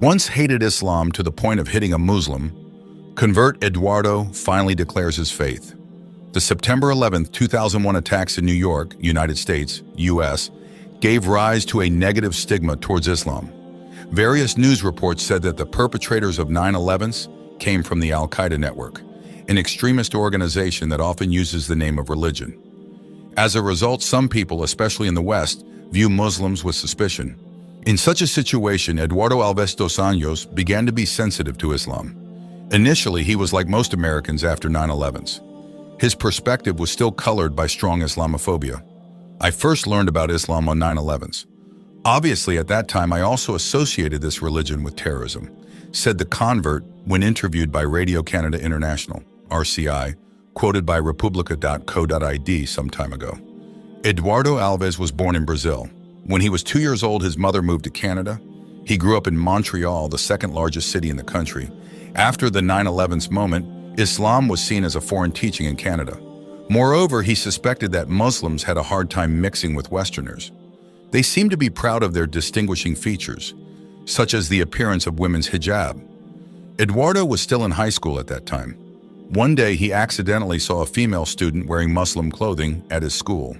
Once hated Islam to the point of hitting a Muslim, convert Eduardo finally declares his faith. The September 11, 2001 attacks in New York, United States, U.S., gave rise to a negative stigma towards Islam. Various news reports said that the perpetrators of 9/11s came from the Al-Qaeda network, an extremist organization that often uses the name of religion. As a result, some people, especially in the West, view Muslims with suspicion. In such a situation, Eduardo Alves Dos Anjos began to be sensitive to Islam. Initially, he was like most Americans after 9/11s. His perspective was still colored by strong Islamophobia. I first learned about Islam on 9/11s. Obviously, at that time, I also associated this religion with terrorism, said the convert when interviewed by Radio Canada International, RCI, quoted by Republica.co.id some time ago. Eduardo Alves was born in Brazil. When he was 2 years old, his mother moved to Canada. He grew up in Montreal, the second largest city in the country. After the 9/11s moment, Islam was seen as a foreign teaching in Canada. Moreover, he suspected that Muslims had a hard time mixing with Westerners. They seemed to be proud of their distinguishing features, such as the appearance of women's hijab. Eduardo was still in high school at that time. One day, he accidentally saw a female student wearing Muslim clothing at his school.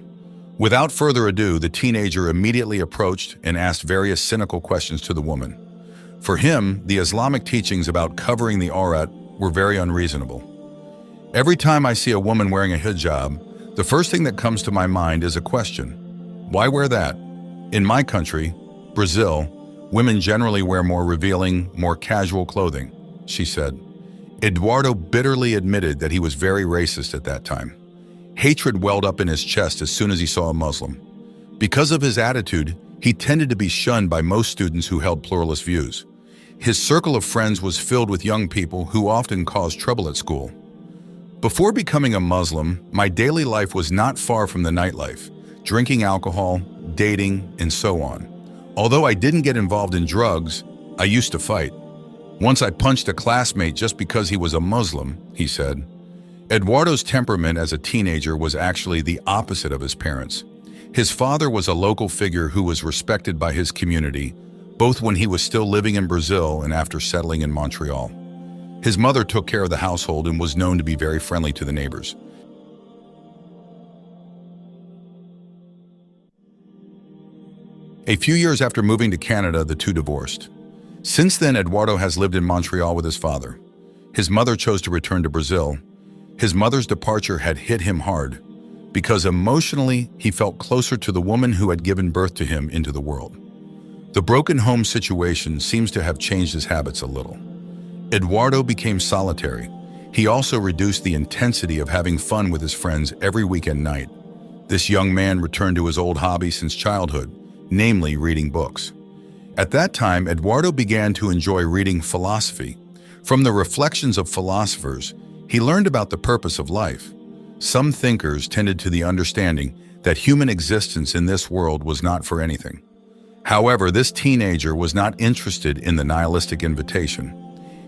Without further ado, the teenager immediately approached and asked various cynical questions to the woman. For him, the Islamic teachings about covering the aurat were very unreasonable. Every time I see a woman wearing a hijab, the first thing that comes to my mind is a question. Why wear that? In my country, Brazil, women generally wear more revealing, more casual clothing, she said. Eduardo bitterly admitted that he was very racist at that time. Hatred welled up in his chest as soon as he saw a Muslim. Because of his attitude, he tended to be shunned by most students who held pluralist views. His circle of friends was filled with young people who often caused trouble at school. Before becoming a Muslim, my daily life was not far from the nightlife, drinking alcohol, dating, and so on. Although I didn't get involved in drugs, I used to fight. Once I punched a classmate just because he was a Muslim, he said. Eduardo's temperament as a teenager was actually the opposite of his parents. His father was a local figure who was respected by his community, both when he was still living in Brazil and after settling in Montreal. His mother took care of the household and was known to be very friendly to the neighbors. A few years after moving to Canada, the two divorced. Since then, Eduardo has lived in Montreal with his father. His mother chose to return to Brazil. His mother's departure had hit him hard, because emotionally he felt closer to the woman who had given birth to him into the world. The broken home situation seems to have changed his habits a little. Eduardo became solitary. He also reduced the intensity of having fun with his friends every weekend night. This young man returned to his old hobby since childhood, namely reading books. At that time, Eduardo began to enjoy reading philosophy. From the reflections of philosophers, he learned about the purpose of life. Some thinkers tended to the understanding that human existence in this world was not for anything. However, this teenager was not interested in the nihilistic invitation.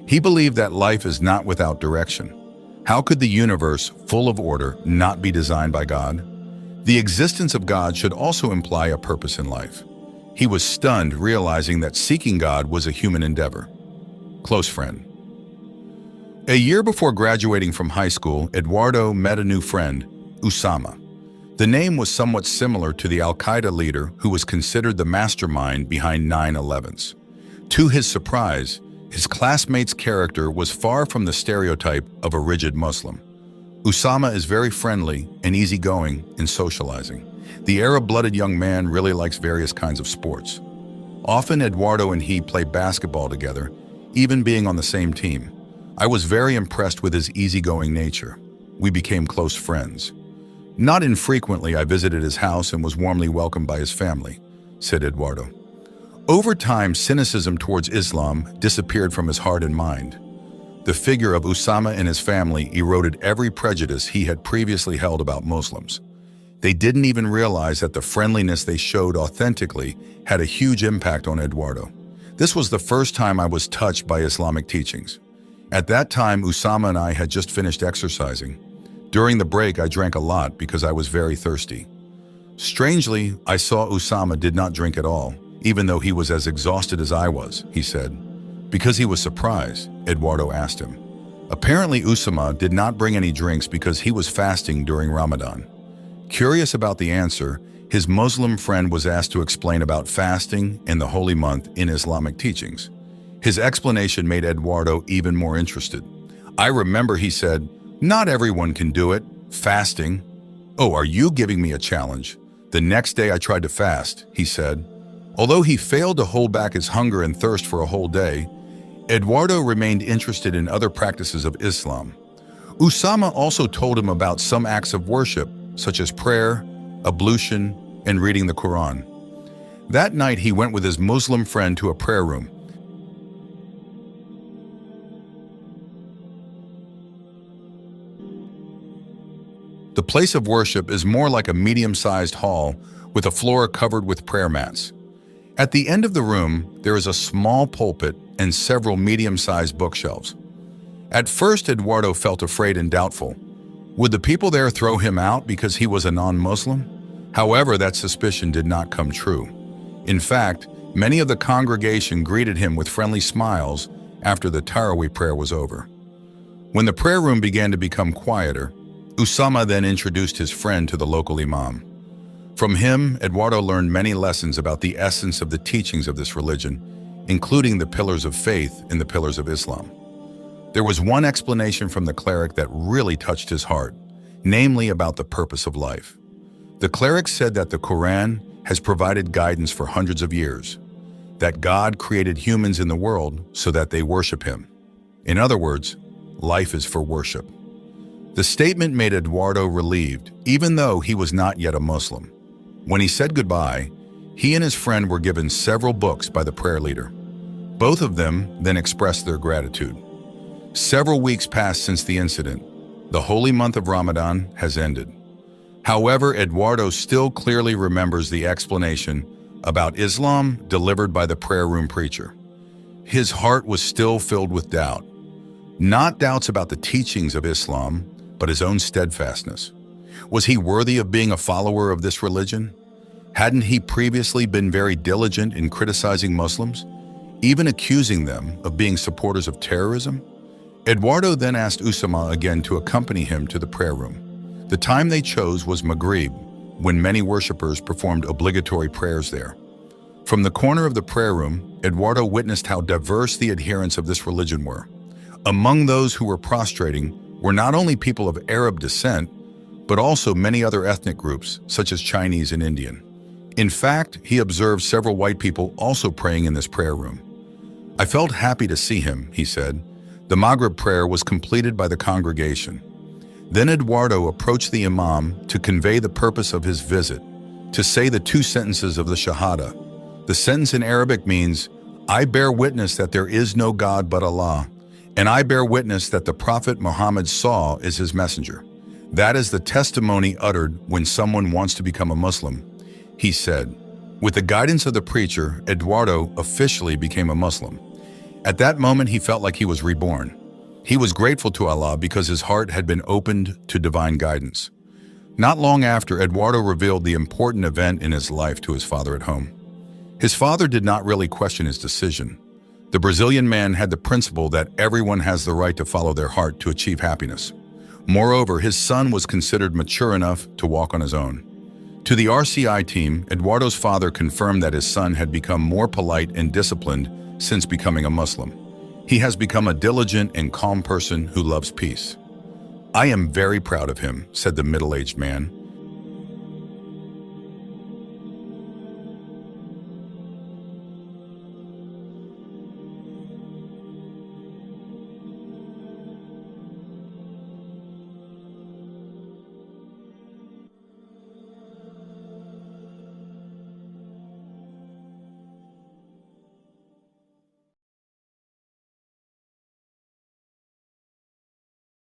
He believed that life is not without direction. How could the universe, full of order, not be designed by God? The existence of God should also imply a purpose in life. He was stunned, realizing that seeking God was a human endeavor. Close friend. A year before graduating from high school, Eduardo met a new friend, Usama. The name was somewhat similar to the Al-Qaeda leader who was considered the mastermind behind 9/11s. To his surprise, his classmate's character was far from the stereotype of a rigid Muslim. Usama is very friendly and easygoing in socializing. The Arab-blooded young man really likes various kinds of sports. Often Eduardo and he play basketball together, even being on the same team. I was very impressed with his easygoing nature. We became close friends. Not infrequently, I visited his house and was warmly welcomed by his family, said Eduardo. Over time, cynicism towards Islam disappeared from his heart and mind. The figure of Usama and his family eroded every prejudice he had previously held about Muslims. They didn't even realize that the friendliness they showed authentically had a huge impact on Eduardo. This was the first time I was touched by Islamic teachings. At that time, Usama and I had just finished exercising. During the break, I drank a lot because I was very thirsty. Strangely, I saw Usama did not drink at all, even though he was as exhausted as I was, he said. Because he was surprised, Eduardo asked him. Apparently, Usama did not bring any drinks because he was fasting during Ramadan. Curious about the answer, his Muslim friend was asked to explain about fasting and the holy month in Islamic teachings. His explanation made Eduardo even more interested. I remember he said, "Not everyone can do it. Fasting. Oh, are you giving me a challenge?" The next day I tried to fast, he said. Although he failed to hold back his hunger and thirst for a whole day, Eduardo remained interested in other practices of Islam. Usama also told him about some acts of worship, such as prayer, ablution, and reading the Quran. That night he went with his Muslim friend to a prayer room. The place of worship is more like a medium-sized hall with a floor covered with prayer mats. At the end of the room, there is a small pulpit and several medium-sized bookshelves. At first, Eduardo felt afraid and doubtful. Would the people there throw him out because he was a non-Muslim? However, that suspicion did not come true. In fact, many of the congregation greeted him with friendly smiles after the Taraweeh prayer was over. When the prayer room began to become quieter, Usama then introduced his friend to the local imam. From him, Eduardo learned many lessons about the essence of the teachings of this religion, including the pillars of faith and the pillars of Islam. There was one explanation from the cleric that really touched his heart, namely about the purpose of life. The cleric said that the Quran has provided guidance for hundreds of years, that God created humans in the world so that they worship Him. In other words, life is for worship. The statement made Eduardo relieved, even though he was not yet a Muslim. When he said goodbye, he and his friend were given several books by the prayer leader. Both of them then expressed their gratitude. Several weeks passed since the incident. The holy month of Ramadan has ended. However, Eduardo still clearly remembers the explanation about Islam delivered by the prayer room preacher. His heart was still filled with doubt. Not doubts about the teachings of Islam, but his own steadfastness. Was he worthy of being a follower of this religion? Hadn't he previously been very diligent in criticizing Muslims, even accusing them of being supporters of terrorism? Eduardo then asked Usama again to accompany him to the prayer room. The time they chose was Maghrib, when many worshippers performed obligatory prayers there. From the corner of the prayer room, Eduardo witnessed how diverse the adherents of this religion were. Among those who were prostrating were not only people of Arab descent, but also many other ethnic groups, such as Chinese and Indian. In fact, he observed several white people also praying in this prayer room. I felt happy to see him, he said. The Maghrib prayer was completed by the congregation. Then Eduardo approached the imam to convey the purpose of his visit, to say the two sentences of the Shahada. The sentence in Arabic means, I bear witness that there is no God but Allah, and I bear witness that the Prophet Muhammad is his messenger. That is the testimony uttered when someone wants to become a Muslim, he said. With the guidance of the preacher, Eduardo officially became a Muslim. At that moment, he felt like he was reborn. He was grateful to Allah because his heart had been opened to divine guidance. Not long after, Eduardo revealed the important event in his life to his father at home. His father did not really question his decision. The Brazilian man had the principle that everyone has the right to follow their heart to achieve happiness. Moreover, his son was considered mature enough to walk on his own. To the RCI team, Eduardo's father confirmed that his son had become more polite and disciplined since becoming a Muslim. He has become a diligent and calm person who loves peace. I am very proud of him, said the middle-aged man.